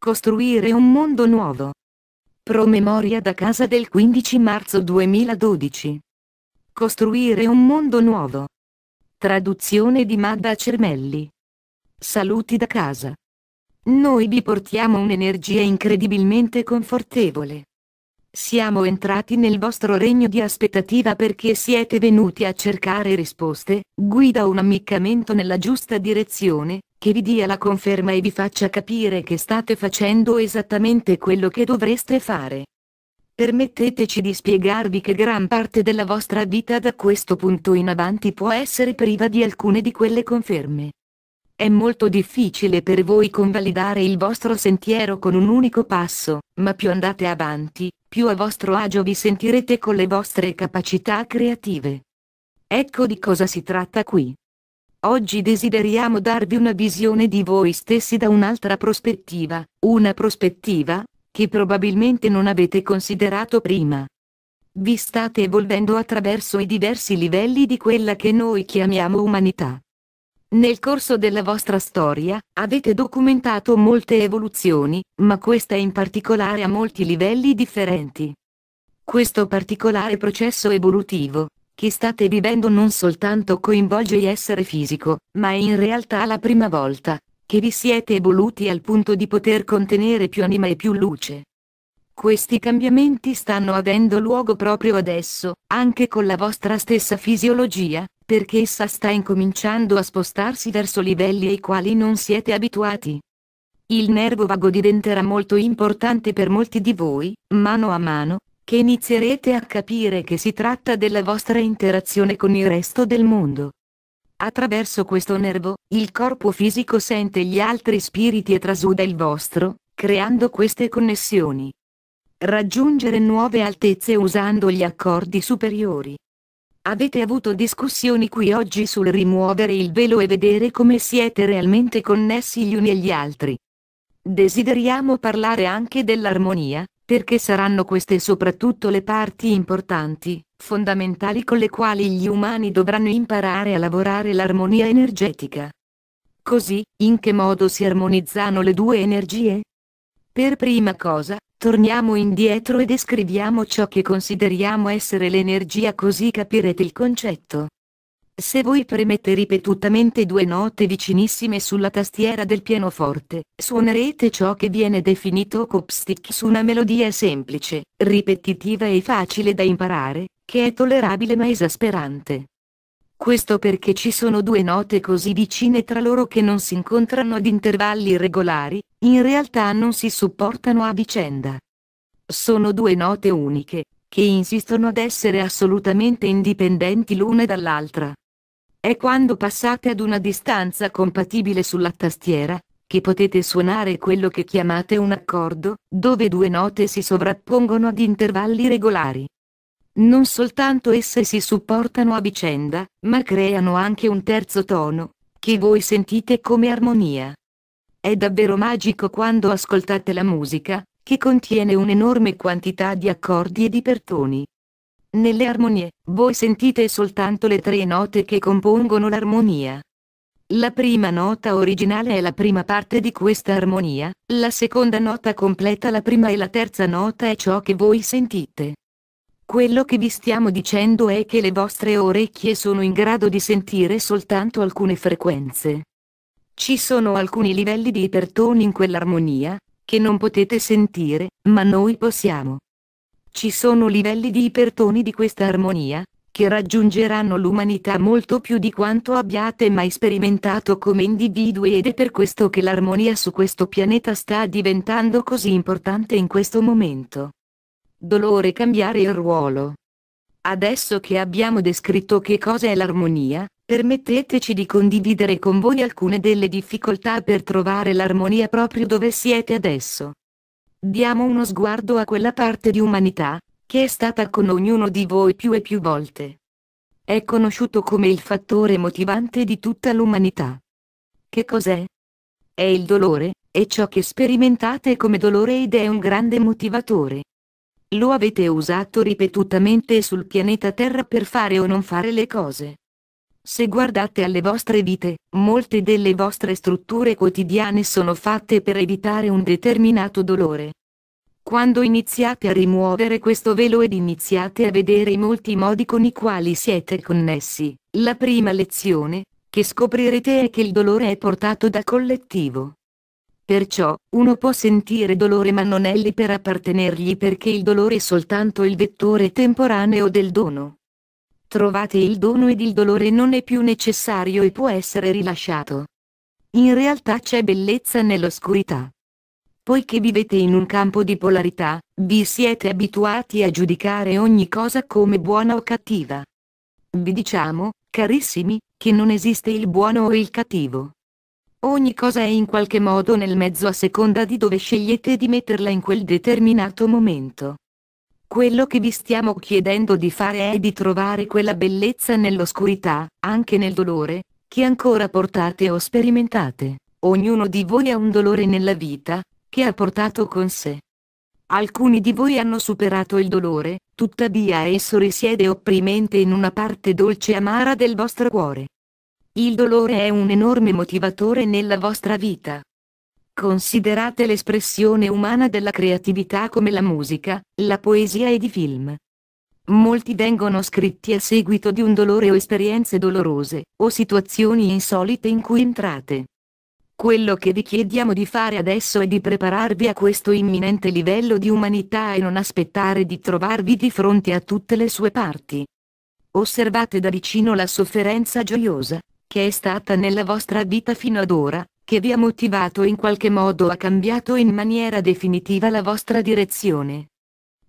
Costruire un mondo nuovo. Promemoria da casa del 15 marzo 2012. Costruire un mondo nuovo. Traduzione di Madda Cermelli. Saluti da casa. Noi vi portiamo un'energia incredibilmente confortevole. Siamo entrati nel vostro regno di aspettativa perché siete venuti a cercare risposte, guida o un ammiccamento nella giusta direzione, che vi dia la conferma e vi faccia capire che state facendo esattamente quello che dovreste fare. Permetteteci di spiegarvi che gran parte della vostra vita da questo punto in avanti può essere priva di alcune di quelle conferme. È molto difficile per voi convalidare il vostro sentiero con un unico passo, ma più andate avanti, più a vostro agio vi sentirete con le vostre capacità creative. Ecco di cosa si tratta qui. Oggi desideriamo darvi una visione di voi stessi da un'altra prospettiva, una prospettiva che probabilmente non avete considerato prima. Vi state evolvendo attraverso i diversi livelli di quella che noi chiamiamo umanità. Nel corso della vostra storia, avete documentato molte evoluzioni, ma questa in particolare a molti livelli differenti. Questo particolare processo evolutivo, che state vivendo non soltanto coinvolge l'essere fisico, ma è in realtà la prima volta che vi siete evoluti al punto di poter contenere più anima e più luce. Questi cambiamenti stanno avendo luogo proprio adesso, anche con la vostra stessa fisiologia, perché essa sta incominciando a spostarsi verso livelli ai quali non siete abituati. Il nervo vago diventerà molto importante per molti di voi, mano a mano, che inizierete a capire che si tratta della vostra interazione con il resto del mondo. Attraverso questo nervo, il corpo fisico sente gli altri spiriti e trasuda il vostro, creando queste connessioni. Raggiungere nuove altezze usando gli accordi superiori. Avete avuto discussioni qui oggi sul rimuovere il velo e vedere come siete realmente connessi gli uni agli altri. Desideriamo parlare anche dell'armonia, perché saranno queste soprattutto le parti importanti, fondamentali con le quali gli umani dovranno imparare a lavorare l'armonia energetica. Così, in che modo si armonizzano le due energie? Per prima cosa, torniamo indietro e descriviamo ciò che consideriamo essere l'energia, così capirete il concetto. Se voi premete ripetutamente due note vicinissime sulla tastiera del pianoforte, suonerete ciò che viene definito chopstick su una melodia semplice, ripetitiva e facile da imparare, che è tollerabile ma esasperante. Questo perché ci sono due note così vicine tra loro che non si incontrano ad intervalli regolari, in realtà non si supportano a vicenda. Sono due note uniche, che insistono ad essere assolutamente indipendenti l'una dall'altra. È quando passate ad una distanza compatibile sulla tastiera, che potete suonare quello che chiamate un accordo, dove due note si sovrappongono ad intervalli regolari. Non soltanto esse si supportano a vicenda, ma creano anche un terzo tono, che voi sentite come armonia. È davvero magico quando ascoltate la musica, che contiene un'enorme quantità di accordi e di ipertoni. Nelle armonie, voi sentite soltanto le tre note che compongono l'armonia. La prima nota originale è la prima parte di questa armonia, la seconda nota completa la prima e la terza nota è ciò che voi sentite. Quello che vi stiamo dicendo è che le vostre orecchie sono in grado di sentire soltanto alcune frequenze. Ci sono alcuni livelli di ipertoni in quell'armonia, che non potete sentire, ma noi possiamo. Ci sono livelli di ipertoni di questa armonia, che raggiungeranno l'umanità molto più di quanto abbiate mai sperimentato come individui, ed è per questo che l'armonia su questo pianeta sta diventando così importante in questo momento. Dolore cambiare il ruolo. Adesso che abbiamo descritto che cosa è l'armonia, permetteteci di condividere con voi alcune delle difficoltà per trovare l'armonia proprio dove siete adesso. Diamo uno sguardo a quella parte di umanità, che è stata con ognuno di voi più e più volte. È conosciuto come il fattore motivante di tutta l'umanità. Che cos'è? È il dolore, è ciò che sperimentate come dolore ed è un grande motivatore. Lo avete usato ripetutamente sul pianeta Terra per fare o non fare le cose. Se guardate alle vostre vite, molte delle vostre strutture quotidiane sono fatte per evitare un determinato dolore. Quando iniziate a rimuovere questo velo ed iniziate a vedere i molti modi con i quali siete connessi, la prima lezione che scoprirete è che il dolore è portato dal collettivo. Perciò, uno può sentire dolore ma non è lì per appartenergli perché il dolore è soltanto il vettore temporaneo del dono. Trovate il dono ed il dolore non è più necessario e può essere rilasciato. In realtà c'è bellezza nell'oscurità. Poiché vivete in un campo di polarità, vi siete abituati a giudicare ogni cosa come buona o cattiva. Vi diciamo, carissimi, che non esiste il buono o il cattivo. Ogni cosa è in qualche modo nel mezzo a seconda di dove scegliete di metterla in quel determinato momento. Quello che vi stiamo chiedendo di fare è di trovare quella bellezza nell'oscurità, anche nel dolore, che ancora portate o sperimentate. Ognuno di voi ha un dolore nella vita, che ha portato con sé. Alcuni di voi hanno superato il dolore, tuttavia esso risiede opprimente in una parte dolce e amara del vostro cuore. Il dolore è un enorme motivatore nella vostra vita. Considerate l'espressione umana della creatività come la musica, la poesia ed i film. Molti vengono scritti a seguito di un dolore o esperienze dolorose, o situazioni insolite in cui entrate. Quello che vi chiediamo di fare adesso è di prepararvi a questo imminente livello di umanità e non aspettare di trovarvi di fronte a tutte le sue parti. Osservate da vicino la sofferenza gioiosa, che è stata nella vostra vita fino ad ora, che vi ha motivato in qualche modo, ha cambiato in maniera definitiva la vostra direzione.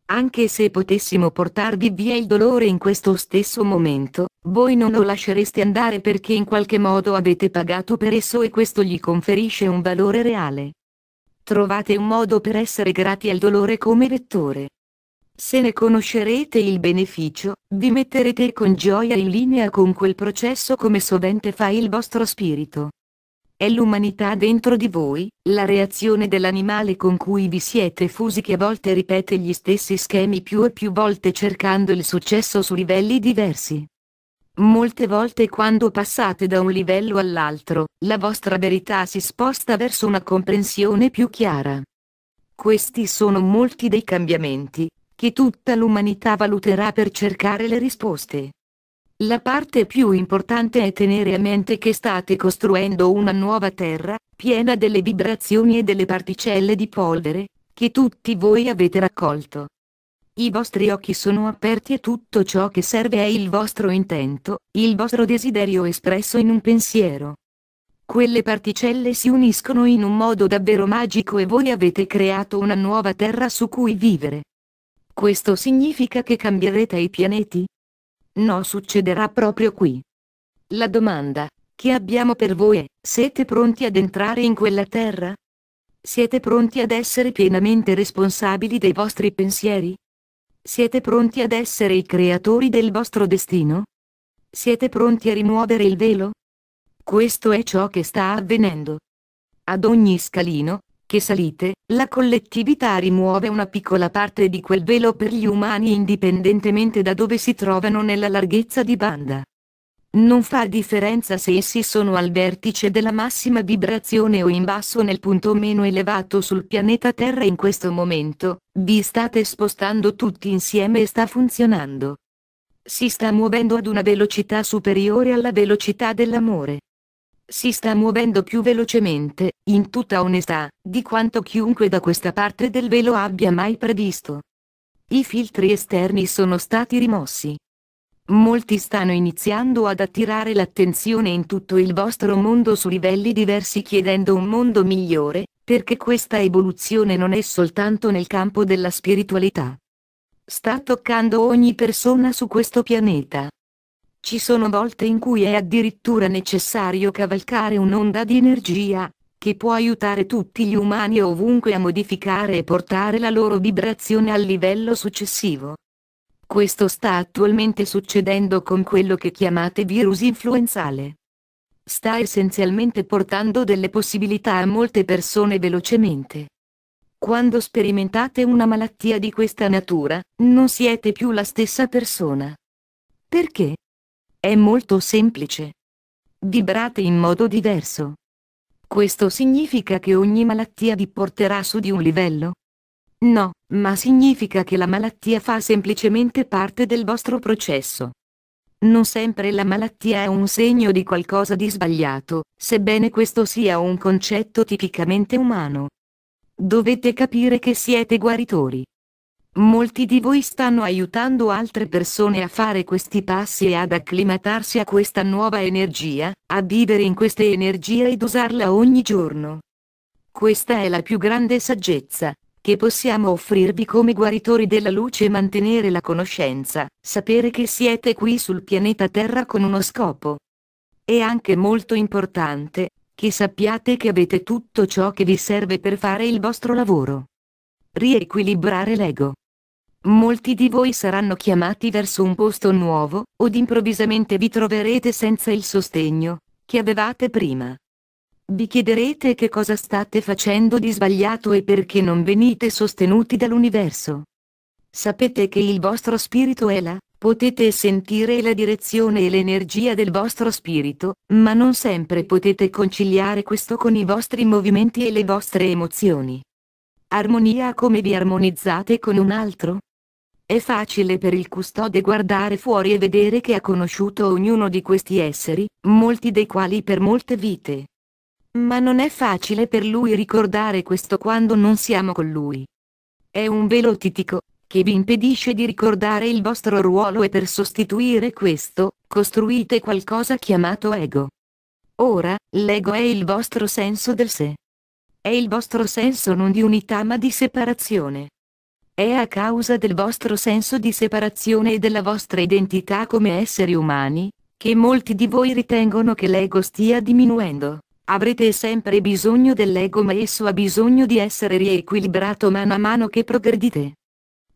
Anche se potessimo portarvi via il dolore in questo stesso momento, voi non lo lascereste andare perché in qualche modo avete pagato per esso e questo gli conferisce un valore reale. Trovate un modo per essere grati al dolore come vettore. Se ne conoscerete il beneficio, vi metterete con gioia in linea con quel processo come sovente fa il vostro spirito. È l'umanità dentro di voi, la reazione dell'animale con cui vi siete fusi che a volte ripete gli stessi schemi più e più volte cercando il successo su livelli diversi. Molte volte quando passate da un livello all'altro, la vostra verità si sposta verso una comprensione più chiara. Questi sono molti dei cambiamenti che tutta l'umanità valuterà per cercare le risposte. La parte più importante è tenere a mente che state costruendo una nuova terra, piena delle vibrazioni e delle particelle di polvere, che tutti voi avete raccolto. I vostri occhi sono aperti e tutto ciò che serve è il vostro intento, il vostro desiderio espresso in un pensiero. Quelle particelle si uniscono in un modo davvero magico e voi avete creato una nuova terra su cui vivere. Questo significa che cambierete i pianeti? No, succederà proprio qui. La domanda che abbiamo per voi è: siete pronti ad entrare in quella terra? Siete pronti ad essere pienamente responsabili dei vostri pensieri? Siete pronti ad essere i creatori del vostro destino? Siete pronti a rimuovere il velo? Questo è ciò che sta avvenendo. Ad ogni scalino che salite, la collettività rimuove una piccola parte di quel velo per gli umani indipendentemente da dove si trovano nella larghezza di banda. Non fa differenza se essi sono al vertice della massima vibrazione o in basso nel punto meno elevato sul pianeta Terra in questo momento, vi state spostando tutti insieme e sta funzionando. Si sta muovendo ad una velocità superiore alla velocità dell'amore. Si sta muovendo più velocemente, in tutta onestà, di quanto chiunque da questa parte del velo abbia mai previsto. I filtri esterni sono stati rimossi. Molti stanno iniziando ad attirare l'attenzione in tutto il vostro mondo su livelli diversi chiedendo un mondo migliore, perché questa evoluzione non è soltanto nel campo della spiritualità. Sta toccando ogni persona su questo pianeta. Ci sono volte in cui è addirittura necessario cavalcare un'onda di energia, che può aiutare tutti gli umani ovunque a modificare e portare la loro vibrazione al livello successivo. Questo sta attualmente succedendo con quello che chiamate virus influenzale. Sta essenzialmente portando delle possibilità a molte persone velocemente. Quando sperimentate una malattia di questa natura, non siete più la stessa persona. Perché? È molto semplice. Vibrate in modo diverso. Questo significa che ogni malattia vi porterà su di un livello? No, ma significa che la malattia fa semplicemente parte del vostro processo. Non sempre la malattia è un segno di qualcosa di sbagliato, sebbene questo sia un concetto tipicamente umano. Dovete capire che siete guaritori. Molti di voi stanno aiutando altre persone a fare questi passi e ad acclimatarsi a questa nuova energia, a vivere in queste energie ed usarla ogni giorno. Questa è la più grande saggezza che possiamo offrirvi come guaritori della luce e mantenere la conoscenza, sapere che siete qui sul pianeta Terra con uno scopo. È anche molto importante che sappiate che avete tutto ciò che vi serve per fare il vostro lavoro. Riequilibrare l'ego. Molti di voi saranno chiamati verso un posto nuovo, od improvvisamente vi troverete senza il sostegno che avevate prima. Vi chiederete che cosa state facendo di sbagliato e perché non venite sostenuti dall'universo. Sapete che il vostro spirito è là, potete sentire la direzione e l'energia del vostro spirito, ma non sempre potete conciliare questo con i vostri movimenti e le vostre emozioni. Armonia. Come vi armonizzate con un altro? È facile per il custode guardare fuori e vedere che ha conosciuto ognuno di questi esseri, molti dei quali per molte vite. Ma non è facile per lui ricordare questo quando non siamo con lui. È un velo titico che vi impedisce di ricordare il vostro ruolo e per sostituire questo, costruite qualcosa chiamato ego. Ora, l'ego è il vostro senso del sé. È il vostro senso non di unità ma di separazione. È a causa del vostro senso di separazione e della vostra identità come esseri umani, che molti di voi ritengono che l'ego stia diminuendo. Avrete sempre bisogno dell'ego ma esso ha bisogno di essere riequilibrato mano a mano che progredite.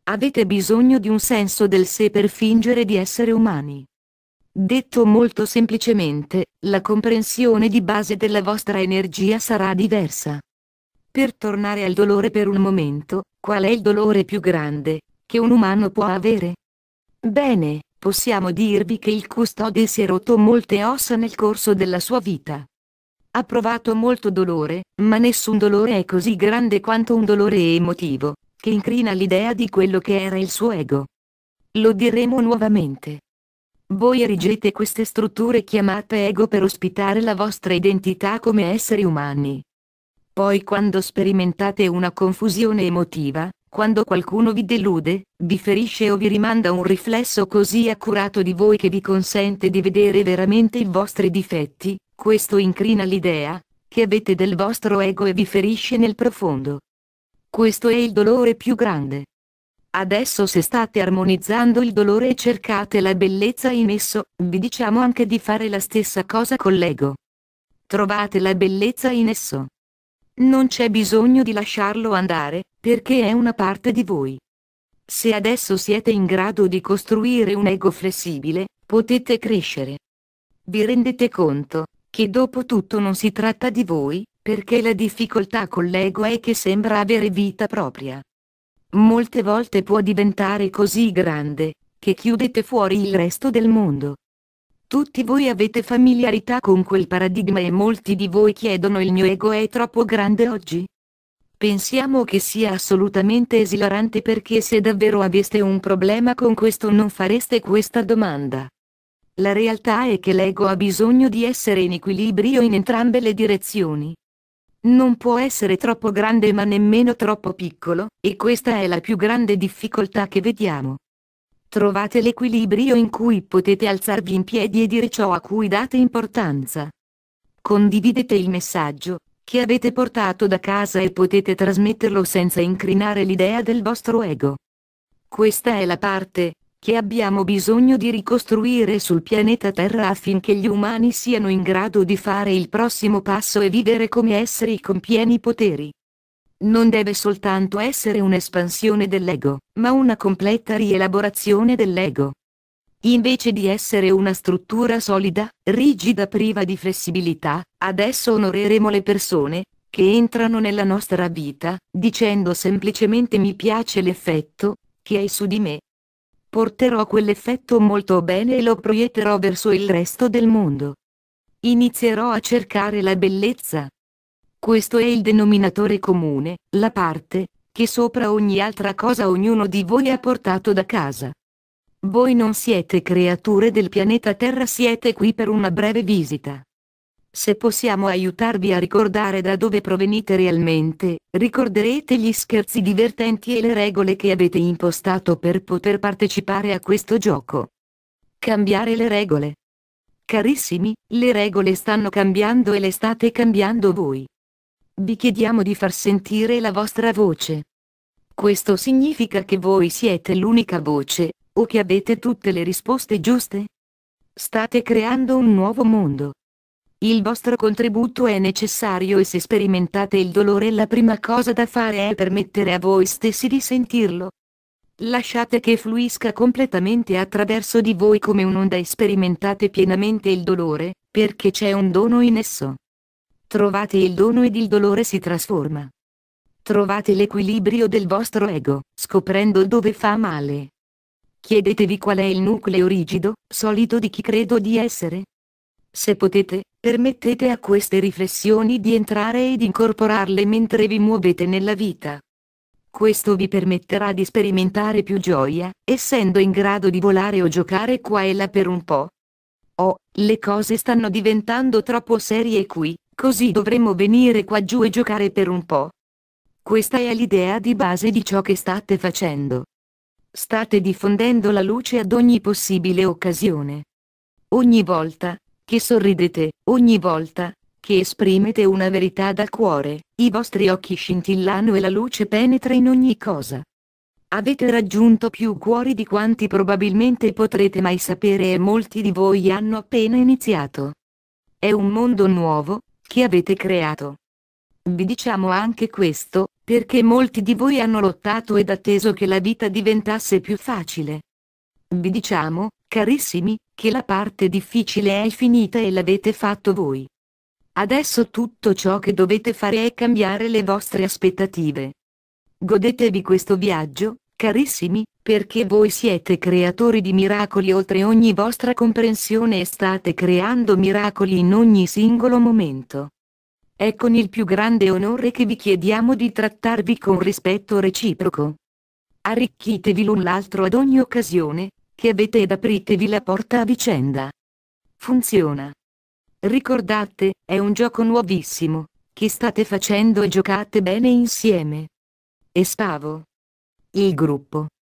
Avete bisogno di un senso del sé per fingere di essere umani. Detto molto semplicemente, la comprensione di base della vostra energia sarà diversa. Per tornare al dolore per un momento, qual è il dolore più grande che un umano può avere? Bene, possiamo dirvi che il custode si è rotto molte ossa nel corso della sua vita. Ha provato molto dolore, ma nessun dolore è così grande quanto un dolore emotivo, che incrina l'idea di quello che era il suo ego. Lo diremo nuovamente. Voi erigete queste strutture chiamate ego per ospitare la vostra identità come esseri umani. Poi quando sperimentate una confusione emotiva, quando qualcuno vi delude, vi ferisce o vi rimanda un riflesso così accurato di voi che vi consente di vedere veramente i vostri difetti, questo incrina l'idea che avete del vostro ego e vi ferisce nel profondo. Questo è il dolore più grande. Adesso se state armonizzando il dolore e cercate la bellezza in esso, vi diciamo anche di fare la stessa cosa con l'ego. Trovate la bellezza in esso. Non c'è bisogno di lasciarlo andare, perché è una parte di voi. Se adesso siete in grado di costruire un ego flessibile, potete crescere. Vi rendete conto che dopo tutto non si tratta di voi, perché la difficoltà con l'ego è che sembra avere vita propria. Molte volte può diventare così grande che chiudete fuori il resto del mondo. Tutti voi avete familiarità con quel paradigma e molti di voi chiedono: il mio ego è troppo grande oggi? Pensiamo che sia assolutamente esilarante, perché se davvero aveste un problema con questo non fareste questa domanda. La realtà è che l'ego ha bisogno di essere in equilibrio in entrambe le direzioni. Non può essere troppo grande ma nemmeno troppo piccolo, e questa è la più grande difficoltà che vediamo. Trovate l'equilibrio in cui potete alzarvi in piedi e dire ciò a cui date importanza. Condividete il messaggio che avete portato da casa e potete trasmetterlo senza incrinare l'idea del vostro ego. Questa è la parte che abbiamo bisogno di ricostruire sul pianeta Terra affinché gli umani siano in grado di fare il prossimo passo e vivere come esseri con pieni poteri. Non deve soltanto essere un'espansione dell'ego, ma una completa rielaborazione dell'ego. Invece di essere una struttura solida, rigida, priva di flessibilità, adesso onoreremo le persone che entrano nella nostra vita, dicendo semplicemente: mi piace l'effetto che hai su di me. Porterò quell'effetto molto bene e lo proietterò verso il resto del mondo. Inizierò a cercare la bellezza. Questo è il denominatore comune, la parte che sopra ogni altra cosa ognuno di voi ha portato da casa. Voi non siete creature del pianeta Terra, siete qui per una breve visita. Se possiamo aiutarvi a ricordare da dove provenite realmente, ricorderete gli scherzi divertenti e le regole che avete impostato per poter partecipare a questo gioco. Cambiare le regole. Carissimi, le regole stanno cambiando e le state cambiando voi. Vi chiediamo di far sentire la vostra voce. Questo significa che voi siete l'unica voce, o che avete tutte le risposte giuste? State creando un nuovo mondo. Il vostro contributo è necessario e se sperimentate il dolore la prima cosa da fare è permettere a voi stessi di sentirlo. Lasciate che fluisca completamente attraverso di voi come un'onda e sperimentate pienamente il dolore, perché c'è un dono in esso. Trovate il dono ed il dolore si trasforma. Trovate l'equilibrio del vostro ego, scoprendo dove fa male. Chiedetevi qual è il nucleo rigido, solido di chi credo di essere. Se potete, permettete a queste riflessioni di entrare ed incorporarle mentre vi muovete nella vita. Questo vi permetterà di sperimentare più gioia, essendo in grado di volare o giocare qua e là per un po'. Oh, le cose stanno diventando troppo serie qui, così dovremmo venire qua giù e giocare per un po'. Questa è l'idea di base di ciò che state facendo. State diffondendo la luce ad ogni possibile occasione. Ogni volta che sorridete, ogni volta che esprimete una verità dal cuore, i vostri occhi scintillano e la luce penetra in ogni cosa. Avete raggiunto più cuori di quanti probabilmente potrete mai sapere e molti di voi hanno appena iniziato. È un mondo nuovo che avete creato. Vi diciamo anche questo, perché molti di voi hanno lottato ed atteso che la vita diventasse più facile. Vi diciamo, carissimi, che la parte difficile è finita e l'avete fatto voi. Adesso tutto ciò che dovete fare è cambiare le vostre aspettative. Godetevi questo viaggio, carissimi, perché voi siete creatori di miracoli oltre ogni vostra comprensione e state creando miracoli in ogni singolo momento. È con il più grande onore che vi chiediamo di trattarvi con rispetto reciproco. Arricchitevi l'un l'altro ad ogni occasione che avete ed apritevi la porta a vicenda. Funziona. Ricordate, è un gioco nuovissimo che state facendo e giocate bene insieme. E Spavo. Il gruppo